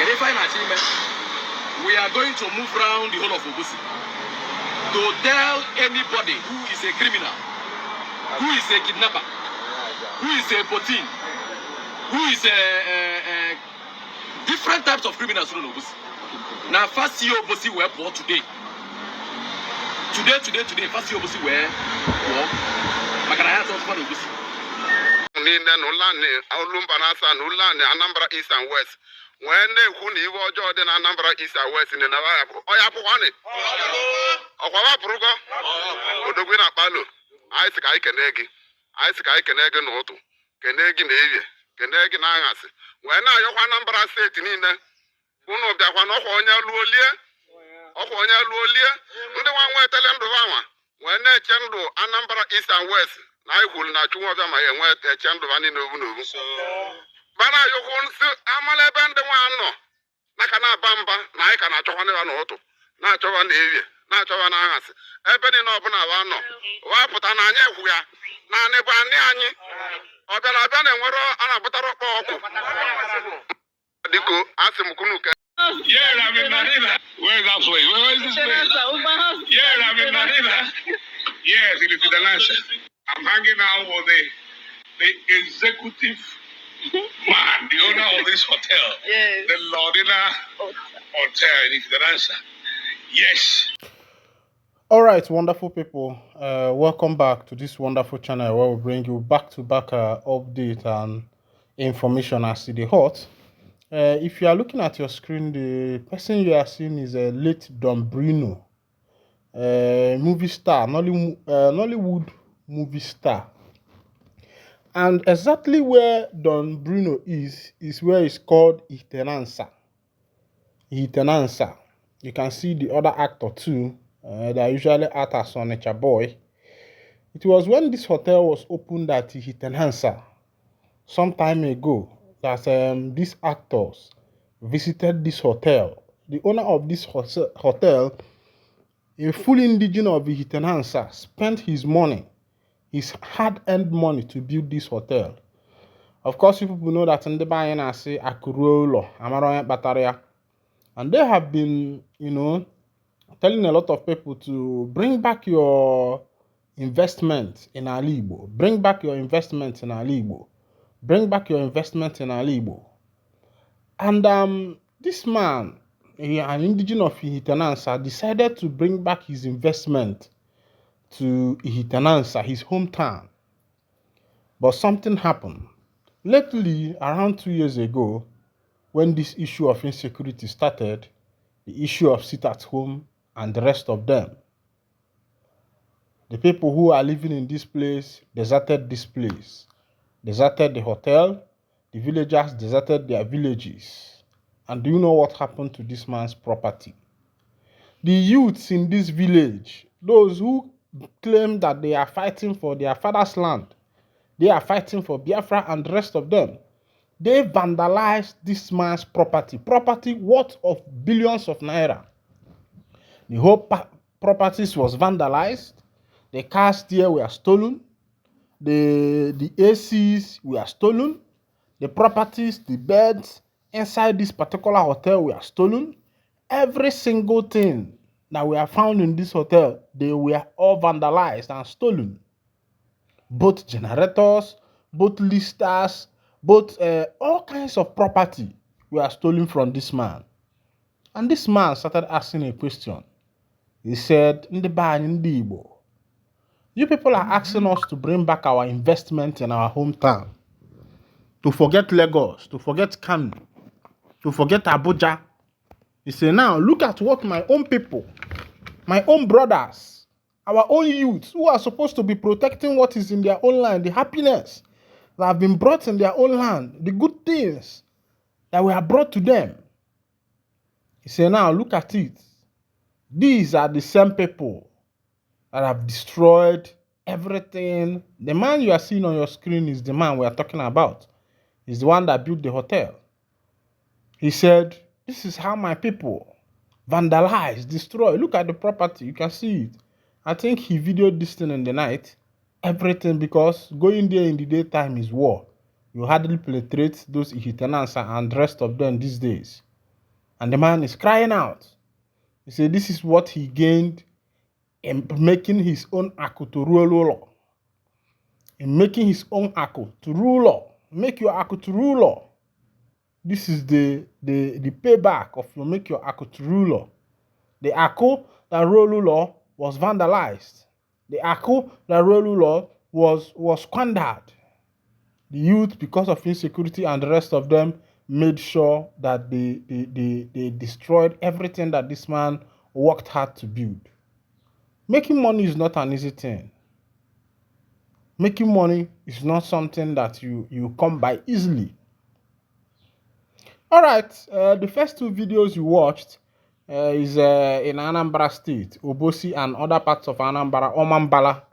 We are going to move around the whole of Obusi to tell anybody who is a criminal, who is a kidnapper, who is a potin, who is a different types of criminals in Obusi. Now, first year Obusi were poor today. Today, first year Obusi were poor. Makaraya tells for Obusi. Nina Nulani, Aulumbanasa, Nulani, Anambra East and West. When they who knew Jordan Anambra East and West in the Navajo, Oyapuani, Okawa Pruga, Odoguna Palo, Isaac Ikenegi, Isaac Ikenegi Noto, Kenegi Navy, Kenegi Nangas. When I have Anambra State in Nina, one of the one of Onya Luolia, and the one where tell them the one. When they channel Anambra East and West, I will not two of them. I went a channel one in Novu. Bana you won't see Amale Band the one no. Nakana Bamba, Nakana Chovan Auto, not Chovan area, not Chovan Angas. Ebony no Bonavano. Waputananya, we are Nane Banyani. Or the Laban and Wero and a butter. Diko, ask him Kunuka. Yeah, I'm in Manila. Where's that place? Where is this place? Yeah, I'm in Manila. Yes, it is the Lancha. I'm hanging out with the executive man, the owner of this hotel. Yes. The Lordina Hotel in Fidanza. Yes. All right, wonderful people. Welcome back to this wonderful channel where we bring you back-to-back update and information as to the hot. If you are looking at your screen, the person you are seeing is a late Don Bruno, movie star, Nollywood movie star. And exactly where Don Bruno is where it's called Itenansa. Itenansa. You can see the other actor too. They usually act as Onitsha boy. It was when this hotel was opened at Itenansa some time ago that these actors visited this hotel. The owner of this hotel, a full indigenous of Itenansa, spent his money, his hard-earned money to build this hotel. Of course, people know that in the Bayana say Akurolo, Amaroya Bataria, and they have been, telling a lot of people to bring back your investment in Alibo, bring back your investment in Alibo, bring back your investment in Alibo. And this man, an indigenous of Ihitanansa, decided to bring back his investment to Ihitanansa, his hometown. But something happened. Lately, around 2 years ago, when this issue of insecurity started, the issue of sit at home and the rest of them, the people who are living in this place deserted this place, deserted the hotel, the villagers deserted their villages. And do you know what happened to this man's property? The youths in this village, those who claim that they are fighting for their father's land, they are fighting for Biafra and the rest of them, they vandalized this man's property worth of billions of naira. The whole properties was vandalized. The cars there were stolen. The ACs were stolen. The properties, the beds inside this particular hotel were stolen. Every single thing that were found in this hotel, they were all vandalized and stolen. Both generators, both listers, both all kinds of property were stolen from this man. And this man started asking a question. He said, Ndibbo, you people are asking us to bring back our investment in our hometown, to forget Lagos, to forget Kano, to forget Abuja. He said, now look at what my own people, my own brothers, our own youths who are supposed to be protecting what is in their own land, the happiness that have been brought in their own land, the good things that were brought to them. He said, now look at it. These are the same people that have destroyed everything. The man you are seeing on your screen is the man we are talking about. He's the one that built the hotel. He said, this is how my people vandalize, destroy. Look at the property. You can see it. I think he videoed this thing in the night. Everything, because going there in the daytime is war. You hardly penetrate those Ihitanansa and the rest of them these days. And the man is crying out. He said this is what he gained in making his own aku to rule. In making his own aku to ruler. Make your aku to ruler. This is the payback of you make your aku to ruler. The aku that ruler was vandalized. The aku that ruler was squandered. The youth, because of insecurity and the rest of them, made sure that they destroyed everything that this man worked hard to build. Making money is not an easy thing. Making money is not something that you come by easily. All right, the first two videos you watched is in Anambra State, Obosi and other parts of Anambra, Omambala,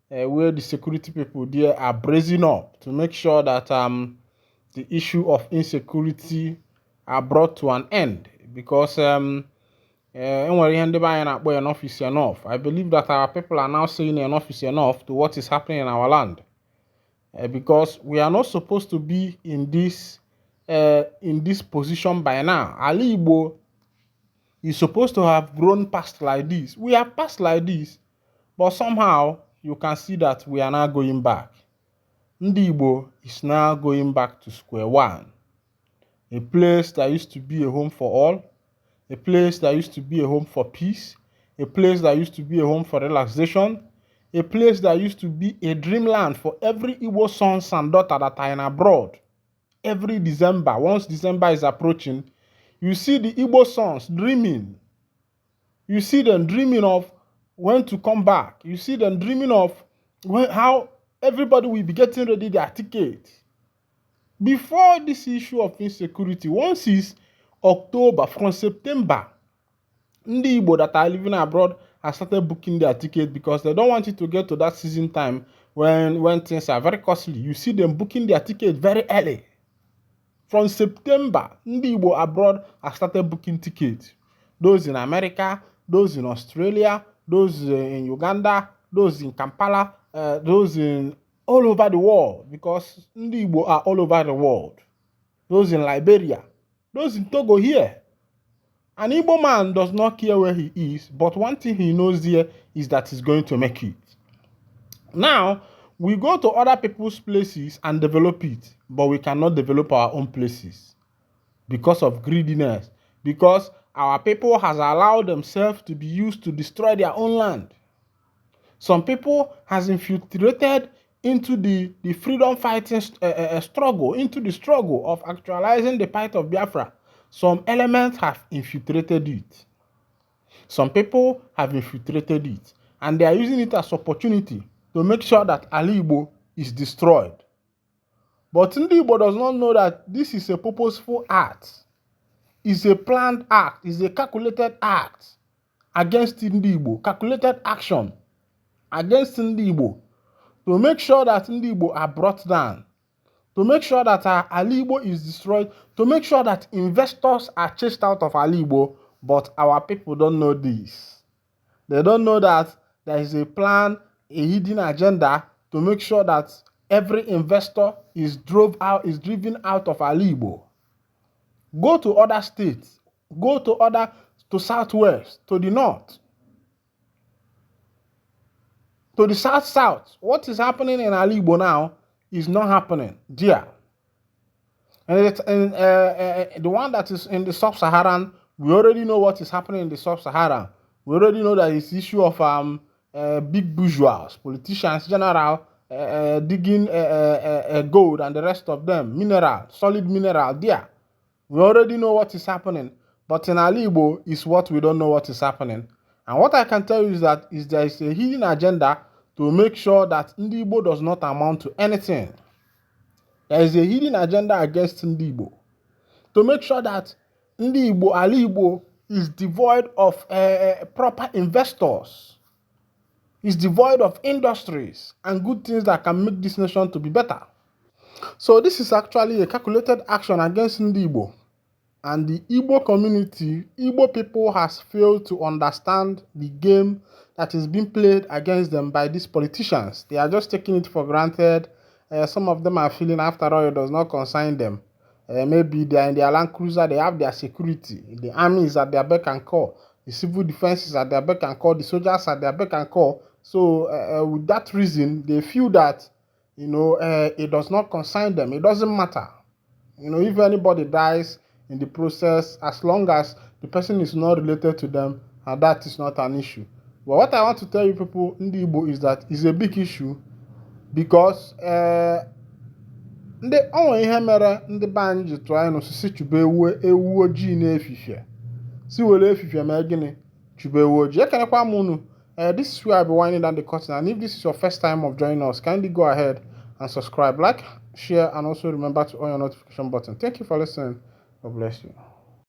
where the security people there are brazen up to make sure that the issue of insecurity are brought to an end. Because I believe that our people are now saying enough is enough to what is happening in our land. Because we are not supposed to be in this position by now. Ali Igbo is supposed to have grown past like this. We have passed like this, but somehow you can see that we are now going back. Ndi Igbo is now going back to square one. A place that used to be a home for all, a place that used to be a home for peace, a place that used to be a home for relaxation, a place that used to be a dreamland for every Igbo sons and daughters that are in abroad. Every December, once December is approaching, you see the Igbo sons dreaming. You see them dreaming of when to come back. You see them dreaming of how everybody will be getting ready their ticket. Before this issue of insecurity, once is October, from September, Ndi Igbo that are living abroad have started booking their ticket because they don't want it to get to that season time when things are very costly. You see them booking their ticket very early. From September, Ndi Igbo abroad have started booking tickets. Those in America, those in Australia, those in Uganda, those in Kampala, those in all over the world, because Ndi Igbo are all over the world. Those in Liberia, those in Togo here. An Igbo man does not care where he is, but one thing he knows here is that he's going to make it. Now, we go to other people's places and develop it, but we cannot develop our own places because of greediness, because our people has allowed themselves to be used to destroy their own land. Some people has infiltrated into the freedom fighting struggle, into the struggle of actualizing the plight of Biafra. Some elements have infiltrated it. Some people have infiltrated it, and they are using it as opportunity to make sure that Ali Igbo is destroyed. But Ndi Igbo does not know that this is a purposeful act. It's a planned act. It's a calculated act against Ndi Igbo. Calculated action against Ndi Igbo to make sure that Ndi Igbo are brought down, to make sure that Ali Igbo is destroyed, to make sure that investors are chased out of Ali Igbo. But our people don't know this. They don't know that there is a plan, a hidden agenda to make sure that every investor is driven out of Ali Igbo. Go to other states, go to southwest, to the north, to the south. What is happening in Ali Igbo now is not happening there. And the one that is in the sub-Saharan, we already know what is happening in the sub-Saharan. We already know that it's issue of big bourgeois, politicians, general, digging gold and the rest of them, mineral, solid mineral there. We already know what is happening. But in Ali Igbo is what we don't know what is happening. And what I can tell you is that there is a hidden agenda to make sure that Ndi Igbo does not amount to anything. There is a hidden agenda against Ndi Igbo to make sure that Ndi Igbo, Ali Igbo, is devoid of proper investors, is devoid of industries and good things that can make this nation to be better. So this is actually a calculated action against Ndi Igbo. And the Igbo community, Igbo people has failed to understand the game that is being played against them by these politicians. They are just taking it for granted. Some of them are feeling after all it does not concern them. maybe they are in their Land Cruiser, they have their security, the army is at their beck and call, the civil defense is at their beck and call, the soldiers at their beck and call. So with that reason, they feel that, it does not concern them. It doesn't matter. If anybody dies in the process, as long as the person is not related to them, and that is not an issue. But what I want to tell you people in the Igbo is that it's a big issue because ndị onwe ihe mere ndị be anyị ji tụọ anyị n'osisi chụba ewu ojii n'efifie si were efifie mee gịnị chụba ewu ojii. Ekenekwa m unu. This is where I'll be winding down the curtain, and if this is your first time of joining us, kindly go ahead and subscribe, like, share, and also remember to on your notification button. Thank you for listening. God bless you.